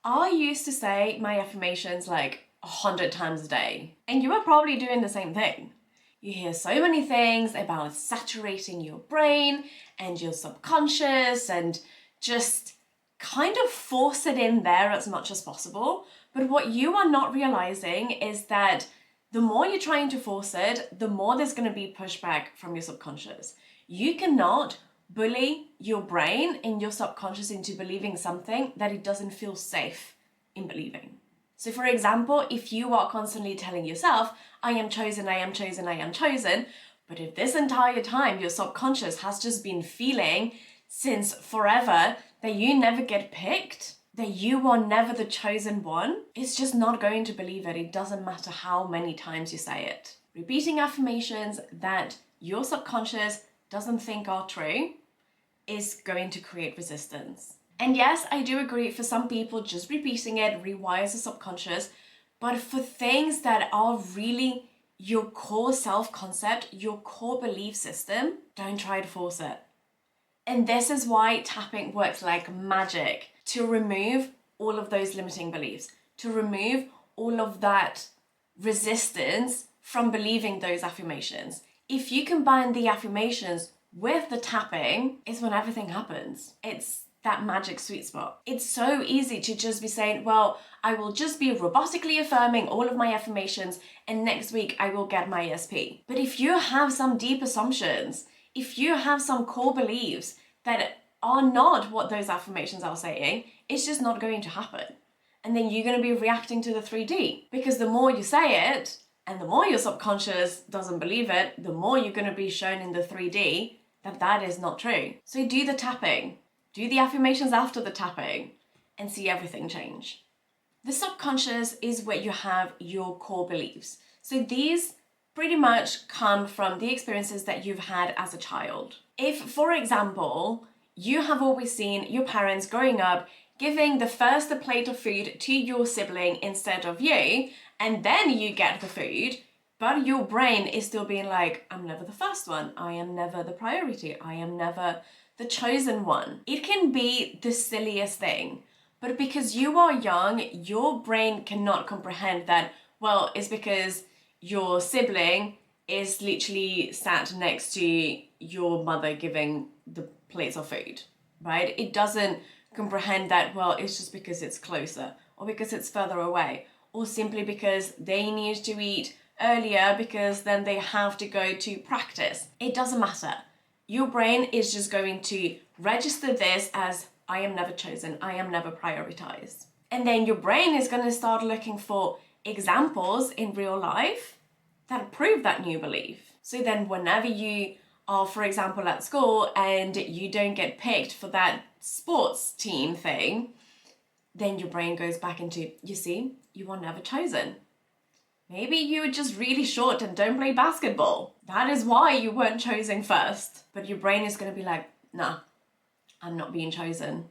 I used to say my affirmations like 100 times a day, and you are probably doing the same thing. You hear so many things about saturating your brain and your subconscious and just kind of force it in there as much as possible. But what you are not realizing is that the more you're trying to force it, the more there's going to be pushback from your subconscious. You cannot bully your brain and your subconscious into believing something that it doesn't feel safe in believing. So for example, if you are constantly telling yourself, I am chosen, I am chosen, I am chosen, but if this entire time your subconscious has just been feeling since forever that you never get picked, that you are never the chosen one, it's just not going to believe it. It doesn't matter how many times you say it. Repeating affirmations that your subconscious doesn't think are true is going to create resistance. And yes, I do agree, for some people, just repeating it rewires the subconscious. But for things that are really your core self-concept, your core belief system, don't try to force it. And this is why tapping works like magic to remove all of those limiting beliefs, to remove all of that resistance from believing those affirmations. If you combine the affirmations with the tapping, is when everything happens. It's that magic sweet spot. It's so easy to just be saying, well, I will just be robotically affirming all of my affirmations and next week I will get my SP. But if you have some deep assumptions, if you have some core beliefs that are not what those affirmations are saying, it's just not going to happen. And then you're going to be reacting to the 3D, because the more you say it and the more your subconscious doesn't believe it, the more you're going to be shown in the 3D that that is not true. So do the tapping. Do the affirmations after the tapping and see everything change. The subconscious is where you have your core beliefs. So these pretty much come from the experiences that you've had as a child. If, for example, you have always seen your parents growing up giving the first plate of food to your sibling instead of you, and then you get the food, but your brain is still being like, I'm never the first one, I am never the priority, I am never the chosen one. It can be the silliest thing, but because you are young, your brain cannot comprehend that, well, it's because your sibling is literally sat next to your mother giving the plates of food, right? It doesn't comprehend that, well, it's just because it's closer, or because it's further away, or simply because they need to eat earlier because then they have to go to practice. It doesn't matter. Your brain is just going to register this as, I am never chosen, I am never prioritized. And then your brain is going to start looking for examples in real life that prove that new belief. So then whenever you are, for example, at school and you don't get picked for that sports team thing, then your brain goes back into, you see, you are never chosen. Maybe you were just really short and don't play basketball. That is why you weren't chosen first. But your brain is going to be like, nah, I'm not being chosen.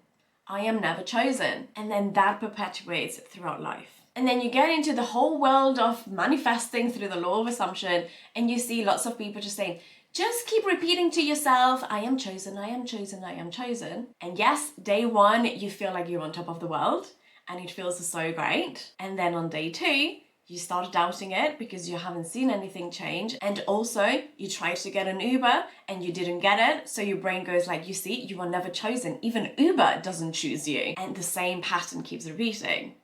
I am never chosen. And then that perpetuates throughout life. And then you get into the whole world of manifesting through the law of assumption, and you see lots of people just saying, just keep repeating to yourself, I am chosen, I am chosen, I am chosen. And yes, day one, you feel like you're on top of the world and it feels so great. And then on day two, you start doubting it because you haven't seen anything change. And also you tried to get an Uber and you didn't get it. So your brain goes like, you see, you were never chosen. Even Uber doesn't choose you. And the same pattern keeps repeating.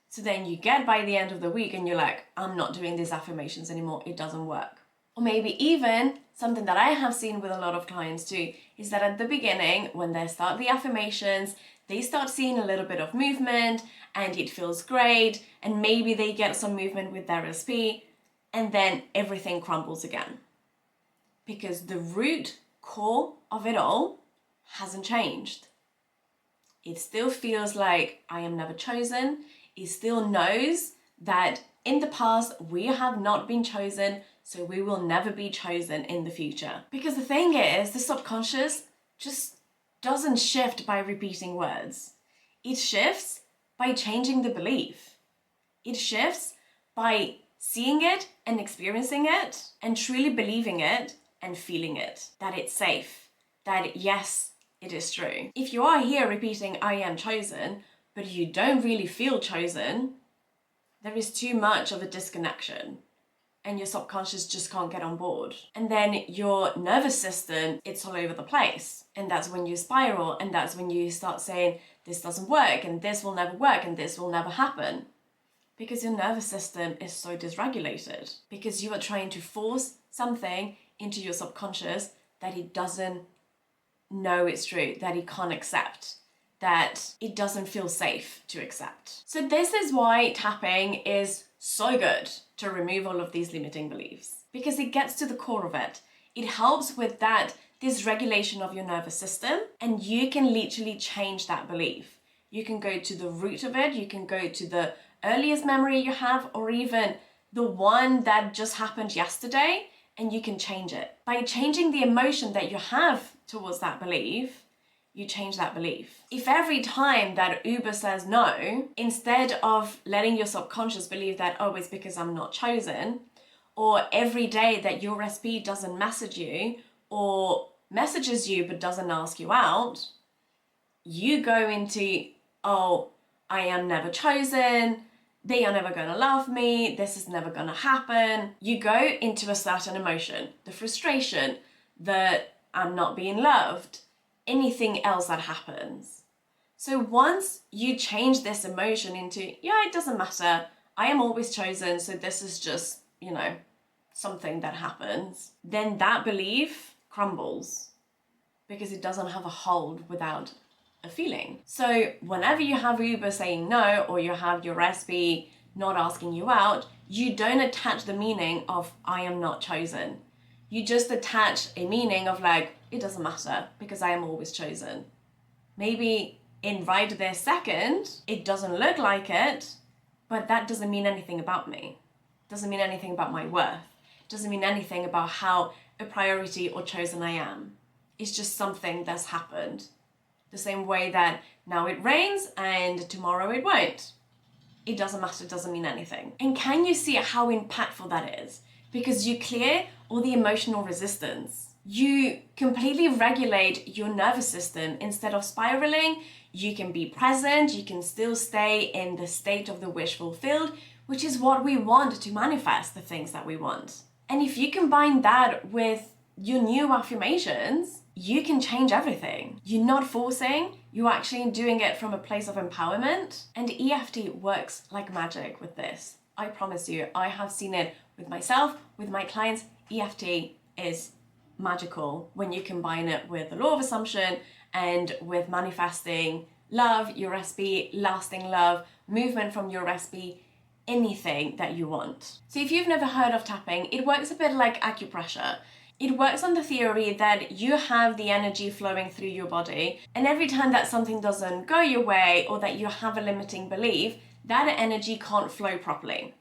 So then you get by the end of the week and you're like, I'm not doing these affirmations anymore. It doesn't work. Or maybe even something that I have seen with a lot of clients too, is that at the beginning, when they start the affirmations, they start seeing a little bit of movement and it feels great, and maybe they get some movement with their SP, and then everything crumbles again. Because the root core of it all hasn't changed. It still feels like I am never chosen. It still knows that in the past we have not been chosen, so we will never be chosen in the future. Because the thing is, the subconscious just doesn't shift by repeating words. It shifts by changing the belief. It shifts by seeing it and experiencing it and truly believing it and feeling it, that it's safe, that yes, it is true. If you are here repeating, I am chosen, but you don't really feel chosen, there is too much of a disconnection and your subconscious just can't get on board. And then your nervous system, it's all over the place. And that's when you spiral, and that's when you start saying, this doesn't work, and this will never work, and this will never happen. Because your nervous system is so dysregulated. Because you are trying to force something into your subconscious that it doesn't know it's true, that it can't accept, that it doesn't feel safe to accept. So this is why tapping is so good to remove all of these limiting beliefs, because it gets to the core of it. It helps with that dysregulation of your nervous system, and you can literally change that belief. You can go to the root of it, you can go to the earliest memory you have, or even the one that just happened yesterday, and you can change it. By changing the emotion that you have towards that belief, you change that belief. If every time that Uber says no, instead of letting your subconscious believe that, oh, it's because I'm not chosen, or every day that your SP doesn't message you, or messages you but doesn't ask you out, you go into, oh, I am never chosen, they are never gonna love me, this is never gonna happen. You go into a certain emotion, the frustration, the I'm not being loved, anything else that happens. So once you change this emotion into, yeah, it doesn't matter, I am always chosen, so this is just, something that happens, then that belief crumbles because it doesn't have a hold without a feeling. So whenever you have Uber saying no, or you have your SP not asking you out, you don't attach the meaning of I am not chosen. You just attach a meaning of like, it doesn't matter because I am always chosen. Maybe in right this second, it doesn't look like it, but that doesn't mean anything about me. Doesn't mean anything about my worth. Doesn't mean anything about how a priority or chosen I am. It's just something that's happened. The same way that now it rains and tomorrow it won't. It doesn't matter, it doesn't mean anything. And can you see how impactful that is? Because you clear all the emotional resistance. You completely regulate your nervous system. Instead of spiraling, you can be present, you can still stay in the state of the wish fulfilled, which is what we want to manifest the things that we want. And if you combine that with your new affirmations, you can change everything. You're not forcing, you're actually doing it from a place of empowerment. And EFT works like magic with this. I promise you, I have seen it with myself, with my clients. EFT is magical when you combine it with the law of assumption and with manifesting love, your SP, lasting love, movement from your SP, anything that you want. So if you've never heard of tapping, it works a bit like acupressure. It works on the theory that you have the energy flowing through your body, and every time that something doesn't go your way or that you have a limiting belief, that energy can't flow properly.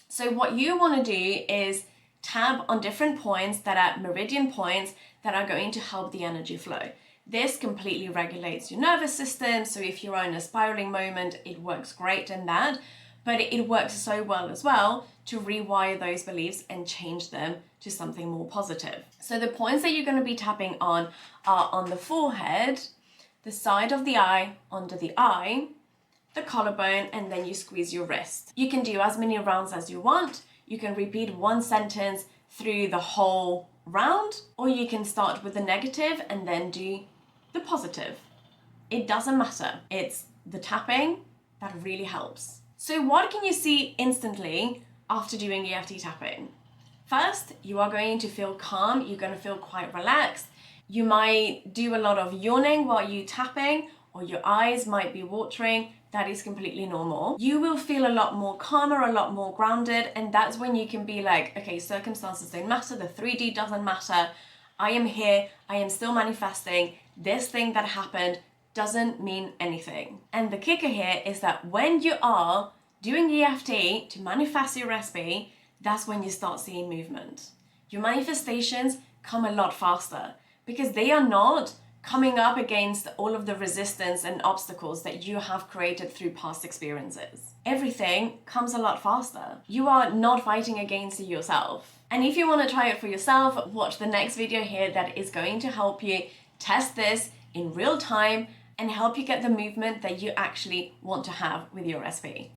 So what you want to do is tap on different points that are meridian points that are going to help the energy flow. This completely regulates your nervous system, so if you're in a spiraling moment, it works great in that, but it works so well as well to rewire those beliefs and change them to something more positive. So the points that you're going to be tapping on are on the forehead, the side of the eye, under the eye, the collarbone, and then you squeeze your wrist. You can do as many rounds as you want. You can repeat one sentence through the whole round, or you can start with the negative and then do the positive. It doesn't matter. It's the tapping that really helps. So what can you see instantly after doing EFT tapping? First, you are going to feel calm. You're going to feel quite relaxed. You might do a lot of yawning while you're tapping, or your eyes might be watering. That is completely normal. You will feel a lot more calmer, a lot more grounded, and that's when you can be like, okay, circumstances don't matter, the 3D doesn't matter, I am here, I am still manifesting, this thing that happened doesn't mean anything. And the kicker here is that when you are doing EFT to manifest your recipe, that's when you start seeing movement. Your manifestations come a lot faster because they are not coming up against all of the resistance and obstacles that you have created through past experiences. Everything comes a lot faster. You are not fighting against yourself. And if you want to try it for yourself, watch the next video here that is going to help you test this in real time and help you get the movement that you actually want to have with your recipe.